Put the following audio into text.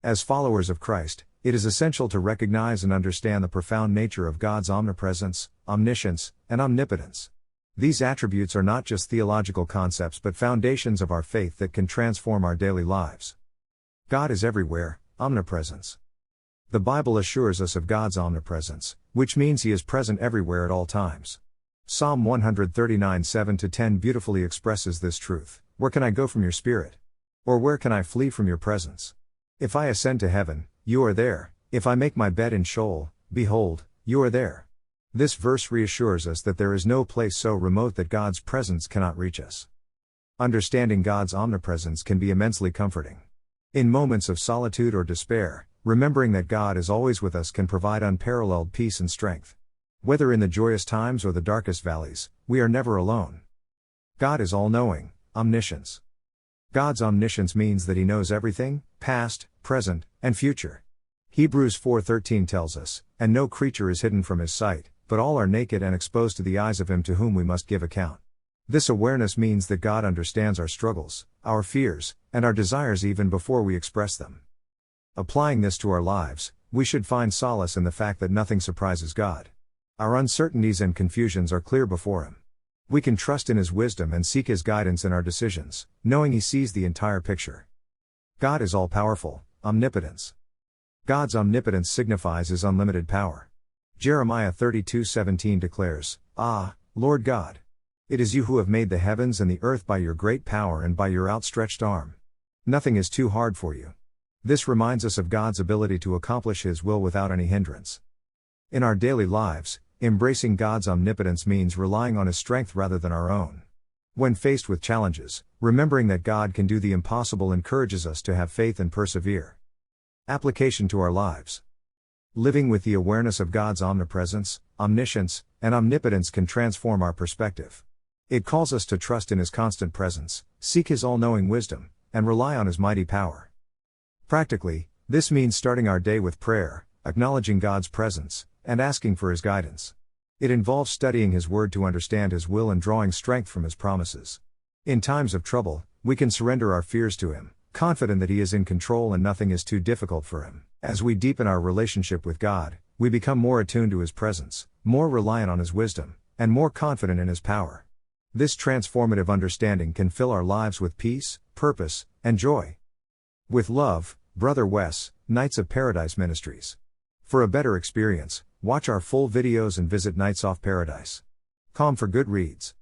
As followers of Christ, it is essential to recognize and understand the profound nature of God's omnipresence, omniscience, and omnipotence. These attributes are not just theological concepts but foundations of our faith that can transform our daily lives. God is everywhere, omnipresence. The Bible assures us of God's omnipresence, which means He is present everywhere at all times. Psalm 139 7-10 beautifully expresses this truth. Where can I go from your spirit? Or where can I flee from your presence? If I ascend to heaven, you are there. If I make my bed in Sheol, behold, you are there. This verse reassures us that there is no place so remote that God's presence cannot reach us. Understanding God's omnipresence can be immensely comforting. In moments of solitude or despair, remembering that God is always with us can provide unparalleled peace and strength. Whether in the joyous times or the darkest valleys, we are never alone. God is all-knowing, omniscience. God's omniscience means that He knows everything, past, present, and future. Hebrews 4:13 tells us, "And no creature is hidden from His sight, but all are naked and exposed to the eyes of Him to whom we must give account." This awareness means that God understands our struggles, our fears, and our desires even before we express them. Applying this to our lives, we should find solace in the fact that nothing surprises God. Our uncertainties and confusions are clear before Him. We can trust in His wisdom and seek His guidance in our decisions, knowing He sees the entire picture. God is all-powerful, omnipotence. God's omnipotence signifies His unlimited power. Jeremiah 32:17 declares, "Ah, Lord God! It is you who have made the heavens and the earth by your great power and by your outstretched arm. Nothing is too hard for you." This reminds us of God's ability to accomplish His will without any hindrance. In our daily lives, embracing God's omnipotence means relying on His strength rather than our own. When faced with challenges, remembering that God can do the impossible encourages us to have faith and persevere. Application to our lives. Living with the awareness of God's omnipresence, omniscience, and omnipotence can transform our perspective. It calls us to trust in His constant presence, seek His all-knowing wisdom, and rely on His mighty power. Practically, this means starting our day with prayer, acknowledging God's presence, and asking for His guidance. It involves studying His Word to understand His will and drawing strength from His promises. In times of trouble, we can surrender our fears to Him, confident that He is in control and nothing is too difficult for Him. As we deepen our relationship with God, we become more attuned to His presence, more reliant on His wisdom, and more confident in His power. This transformative understanding can fill our lives with peace, purpose, and joy. With love, Brother Wes, Knights of Paradise Ministries. For a better experience, watch our full videos and visit knightsoffparadise.com for good reads.